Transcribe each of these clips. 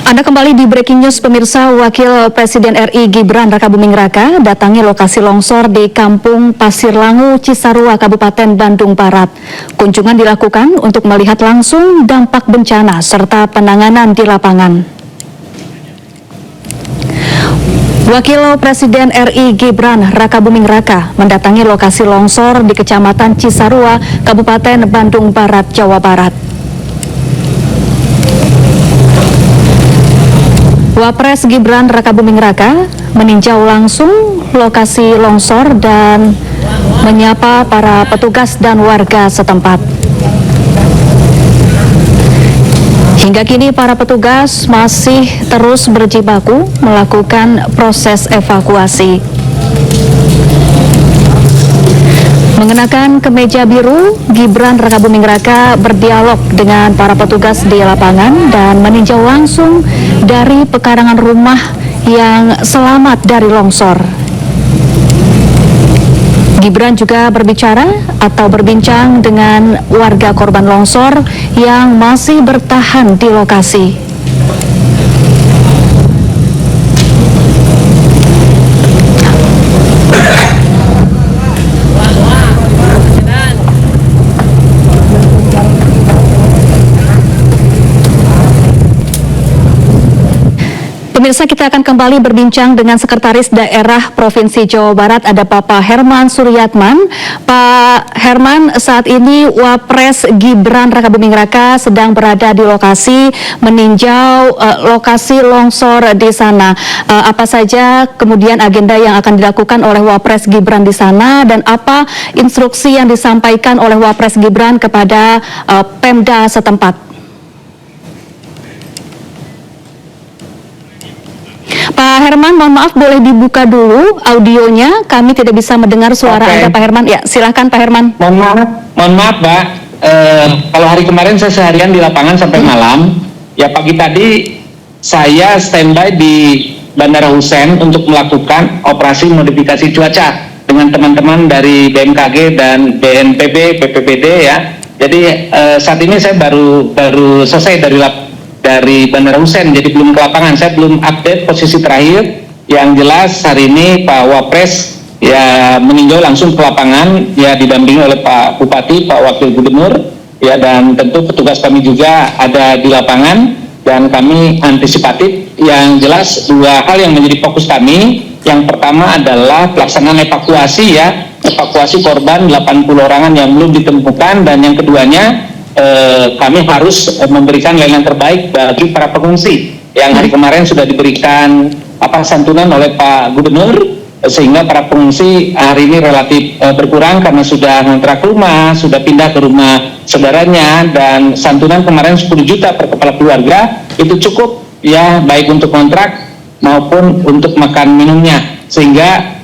Anda kembali di Breaking News, pemirsa. Wakil Presiden RI Gibran Rakabuming Raka datangi lokasi longsor di Kampung Pasir Langu, Cisarua, Kabupaten Bandung Barat. Kunjungan dilakukan untuk melihat langsung dampak bencana serta penanganan di lapangan. Wakil Presiden RI Gibran Rakabuming Raka mendatangi lokasi longsor di Kecamatan Cisarua, Kabupaten Bandung Barat, Jawa Barat. Wapres Gibran Rakabuming Raka meninjau langsung lokasi longsor dan menyapa para petugas dan warga setempat. Hingga kini para petugas masih terus berjibaku melakukan proses evakuasi. Mengenakan kemeja biru, Gibran Rakabuming Raka berdialog dengan para petugas di lapangan dan meninjau langsung dari pekarangan rumah yang selamat dari longsor. Gibran juga berbicara atau berbincang dengan warga korban longsor yang masih bertahan di lokasi. Pemirsa, kita akan kembali berbincang dengan Sekretaris Daerah Provinsi Jawa Barat, ada Bapak Herman Suryatman. Pak Herman, saat ini Wapres Gibran Rakabuming Raka sedang berada di lokasi, meninjau lokasi longsor di sana. Apa saja kemudian agenda yang akan dilakukan oleh Wapres Gibran di sana, dan apa instruksi yang disampaikan oleh Wapres Gibran kepada Pemda setempat? Pak Herman, mohon maaf, boleh dibuka dulu audionya, kami tidak bisa mendengar suara Anda, Pak Herman. Ya, silahkan Pak Herman. Mohon maaf Mbak, kalau hari kemarin saya seharian di lapangan sampai malam, ya pagi tadi saya standby di Bandara Hussein untuk melakukan operasi modifikasi cuaca dengan teman-teman dari BMKG dan BNPB, BPBD ya. Jadi saat ini saya baru selesai dari Bandara Hussein, jadi belum ke lapangan, saya belum update posisi terakhir. Yang jelas hari ini Pak Wapres ya meninjau langsung ke lapangan, ya didampingi oleh Pak Bupati, Pak Wakil Gubernur, ya, dan tentu petugas kami juga ada di lapangan dan kami antisipatif. Yang jelas dua hal yang menjadi fokus kami, yang pertama adalah pelaksanaan evakuasi ya, evakuasi korban 80 orangan yang belum ditemukan, dan yang keduanya kami harus memberikan layanan terbaik bagi para pengungsi yang hari kemarin sudah diberikan santunan oleh Pak Gubernur, sehingga para pengungsi hari ini relatif berkurang karena sudah ngontrak rumah, sudah pindah ke rumah saudaranya, dan santunan kemarin 10 juta per kepala keluarga itu cukup ya, baik untuk kontrak maupun untuk makan minumnya, sehingga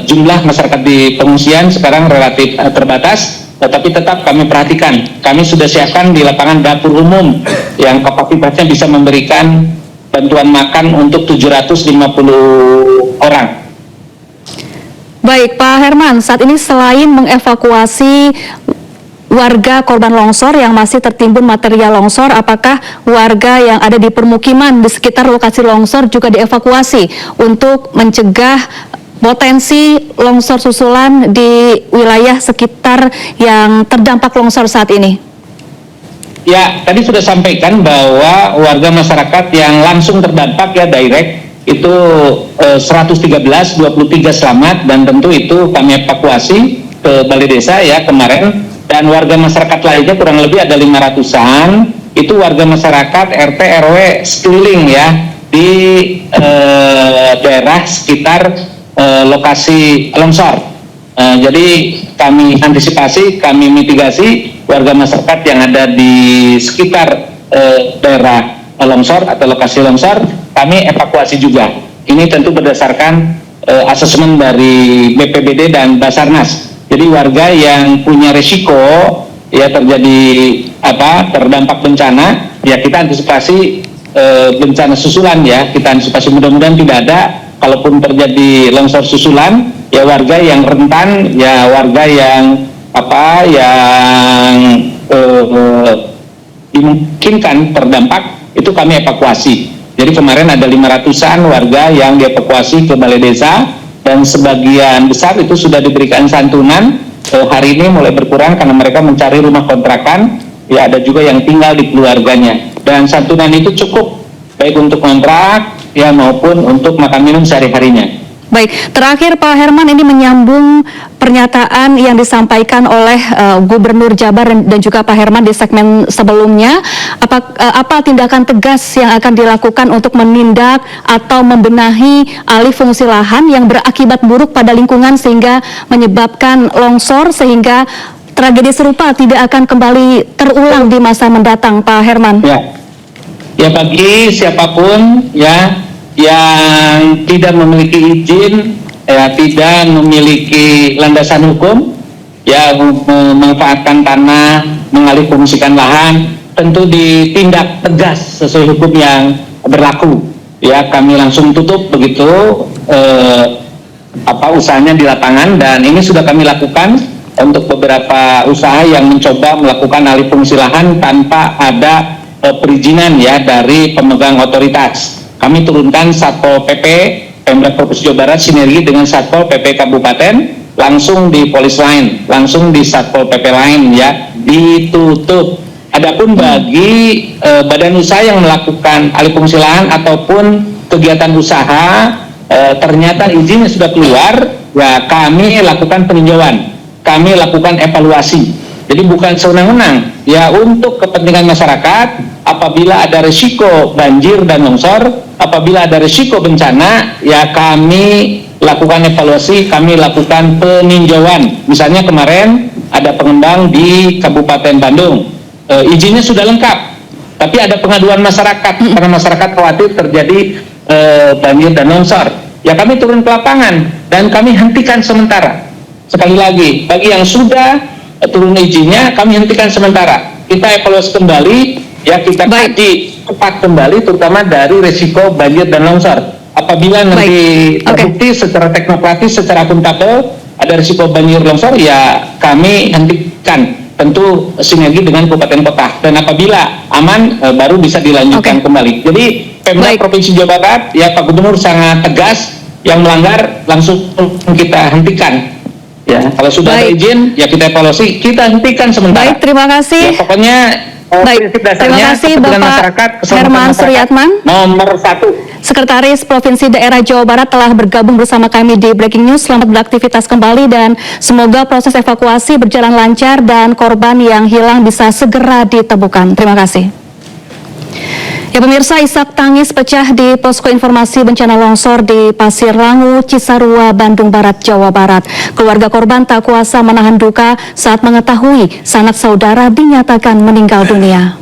jumlah masyarakat di pengungsian sekarang relatif terbatas. Tetapi tetap kami perhatikan, kami sudah siapkan di lapangan dapur umum yang kapasitasnya bisa memberikan bantuan makan untuk 750 orang. Baik Pak Herman, saat ini selain mengevakuasi warga korban longsor yang masih tertimbun material longsor, apakah warga yang ada di permukiman di sekitar lokasi longsor juga dievakuasi untuk mencegah potensi longsor susulan di wilayah sekitar yang terdampak longsor saat ini? Ya, tadi sudah sampaikan bahwa warga masyarakat yang langsung terdampak ya direct itu 113, 23 selamat, dan tentu itu kami evakuasi ke balai desa ya kemarin, dan warga masyarakat lainnya kurang lebih ada 500-an, itu warga masyarakat RT RW sekeliling ya di daerah sekitar lokasi longsor. Jadi kami antisipasi, kami mitigasi warga masyarakat yang ada di sekitar daerah longsor atau lokasi longsor, kami evakuasi juga. Ini tentu berdasarkan asesmen dari BPBD dan Basarnas. Jadi warga yang punya resiko ya terjadi terdampak bencana, ya kita antisipasi bencana susulan ya, kita antisipasi, mudah-mudahan tidak ada. Kalaupun terjadi longsor susulan, ya warga yang rentan, ya warga yang dimungkinkan terdampak itu kami evakuasi. Jadi kemarin ada 500-an warga yang dievakuasi ke balai desa dan sebagian besar itu sudah diberikan santunan. Hari ini mulai berkurang karena mereka mencari rumah kontrakan. Ya, ada juga yang tinggal di keluarganya. Dan santunan itu cukup baik untuk kontrak ya maupun untuk makan minum sehari-harinya. Baik, terakhir Pak Herman, ini menyambung pernyataan yang disampaikan oleh Gubernur Jabar dan juga Pak Herman di segmen sebelumnya. Apa tindakan tegas yang akan dilakukan untuk menindak atau membenahi alih fungsi lahan yang berakibat buruk pada lingkungan sehingga menyebabkan longsor sehingga tragedi serupa tidak akan kembali terulang di masa mendatang, Pak Herman? Ya bagi siapapun ya yang tidak memiliki izin, ya tidak memiliki landasan hukum, ya memanfaatkan tanah, mengalihfungsikan lahan, tentu ditindak tegas sesuai hukum yang berlaku. Ya, kami langsung tutup begitu usahanya di lapangan, dan ini sudah kami lakukan untuk beberapa usaha yang mencoba melakukan alih fungsi lahan tanpa ada perizinan ya dari pemegang otoritas. Kami turunkan Satpol PP Pemda Provinsi Jawa Barat sinergi dengan Satpol PP Kabupaten, langsung di polis lain, langsung di Satpol PP lain ya, ditutup. Adapun bagi badan usaha yang melakukan alih fungsi lahan ataupun kegiatan usaha ternyata izinnya sudah keluar, ya kami lakukan peninjauan, kami lakukan evaluasi. Jadi bukan sewenang-wenang ya, untuk kepentingan masyarakat. Apabila ada risiko banjir dan longsor, apabila ada risiko bencana, ya kami lakukan evaluasi, kami lakukan peninjauan. Misalnya kemarin ada pengembang di Kabupaten Bandung, izinnya sudah lengkap, tapi ada pengaduan masyarakat karena masyarakat khawatir terjadi banjir dan longsor. Ya kami turun ke lapangan dan kami hentikan sementara. Sekali lagi, bagi yang sudah turun izinnya, kami hentikan sementara. Kita evaluasi kembali, ya kita kaji cepat kembali, terutama dari risiko banjir dan longsor. Apabila nanti terbukti secara teknokratis, secara akuntabel ada risiko banjir longsor, ya kami hentikan. Tentu sinergi dengan kabupaten kota. Dan apabila aman, baru bisa dilanjutkan kembali. Jadi Pemda Provinsi Jawa Barat, ya Pak Gubernur sangat tegas, yang melanggar langsung kita hentikan. Ya, kalau sudah ada izin, ya kita evaluasi, kita hentikan sementara. Baik, terima kasih. Ya, pokoknya prinsip dasarnya terima kasih Bapak Herman Suryatman, nomor 1. Sekretaris Provinsi Daerah Jawa Barat telah bergabung bersama kami di Breaking News. Selamat beraktivitas kembali dan semoga proses evakuasi berjalan lancar dan korban yang hilang bisa segera ditemukan. Terima kasih. Ya pemirsa, isak tangis pecah di posko informasi bencana longsor di Pasir Langu, Cisarua, Bandung Barat, Jawa Barat. Keluarga korban tak kuasa menahan duka saat mengetahui sanak saudara dinyatakan meninggal dunia.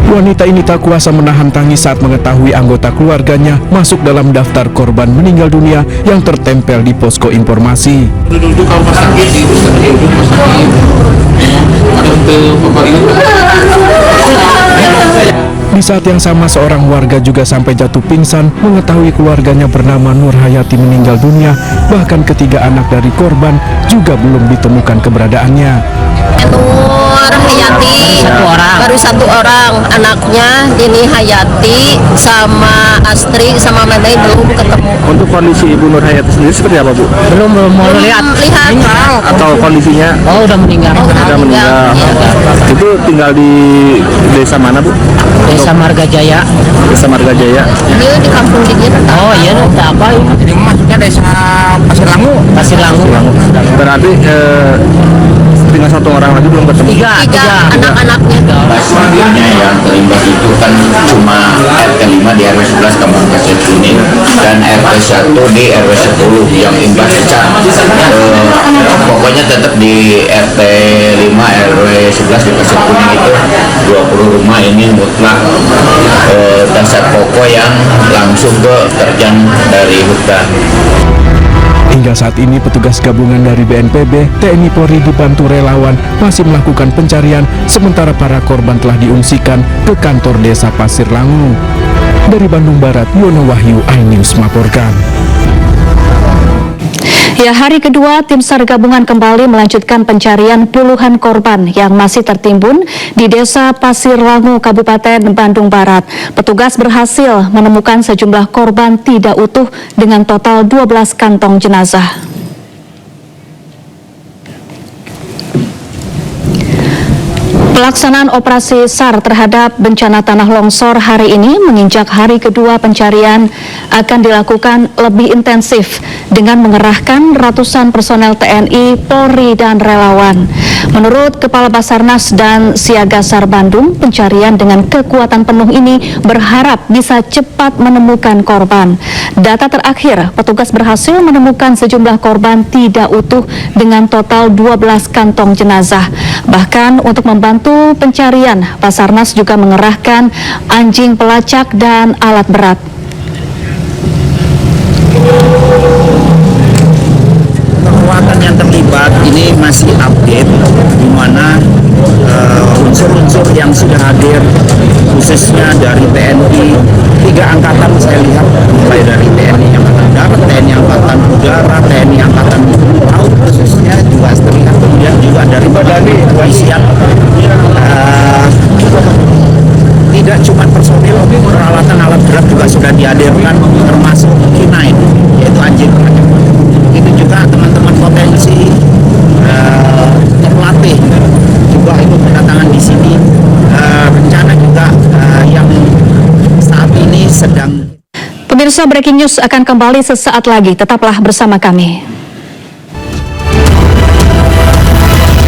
Wanita ini tak kuasa menahan tangis saat mengetahui anggota keluarganya masuk dalam daftar korban meninggal dunia yang tertempel di posko informasi. Di saat yang sama, seorang warga juga sampai jatuh pingsan mengetahui keluarganya bernama Nur Hayati meninggal dunia. Bahkan ketiga anak dari korban juga belum ditemukan keberadaannya. Nur Hayati baru satu orang, anaknya Dini Hayati sama Astri sama Meme belum ketemu. Untuk kondisi Ibu Nur Hayati sendiri seperti apa, Bu? Belum mau lihat Atau kondisinya? Oh, udah meninggal. Sudah meninggal. Ya. Itu tinggal di desa mana, Bu? Desa Marga Jaya. Desa Marga Jaya. Dia di kampung dikit. Oh iya, ada apa? Jadi maksudnya desa Pasir Langu. Pasir Langu. Berarti tinggal satu orang lagi belum ketemu. Tiga anak-anaknya. Selanjutnya yang terimbas itu kan cuma RT 5 di RW 11 Kampung Pasir Kuning dan RT 1 di RW 10 yang imbas pecah. Pokoknya tetap di RT 5 RW 11 di Pasir Kuning itu 20 rumah ini mutlak dasar pokok yang langsung terjang dari hutan. Hingga saat ini petugas gabungan dari BNPB, TNI Polri dibantu relawan masih melakukan pencarian, sementara para korban telah diungsikan ke kantor desa Pasir Langu. Dari Bandung Barat, Yono Wahyu, iNews melaporkan. Ya, hari kedua tim SAR gabungan kembali melanjutkan pencarian puluhan korban yang masih tertimbun di Desa Pasir Langu, Kabupaten Bandung Barat. Petugas berhasil menemukan sejumlah korban tidak utuh dengan total 12 kantong jenazah. Pelaksanaan operasi SAR terhadap bencana tanah longsor hari ini menginjak hari kedua. Pencarian akan dilakukan lebih intensif dengan mengerahkan ratusan personel TNI, Polri, dan relawan. Menurut Kepala Basarnas dan Siaga SAR Bandung, pencarian dengan kekuatan penuh ini berharap bisa cepat menemukan korban. Data terakhir, petugas berhasil menemukan sejumlah korban tidak utuh dengan total 12 kantong jenazah. Bahkan untuk membantu pencarian, Basarnas juga mengerahkan anjing pelacak dan alat berat. Kekuatan yang terlibat ini masih update, di mana unsur-unsur yang sudah hadir, khususnya dari TNI, 3 angkatan saya lihat, mulai dari TNI Angkatan Darat, TNI Angkatan Udara, TNI Angkatan Laut, khususnya juga terlihat, kemudian juga dari badan kepolisian. Tidak cuma personil, peralatan alat berat juga sudah dihadirkan, termasuk K9, yaitu anjing pelacak. Itu juga teman-teman potensi terlatih juga ikut kedatangan di sini. Rencana juga yang saat ini sedang. Pemirsa, breaking news akan kembali sesaat lagi. Tetaplah bersama kami.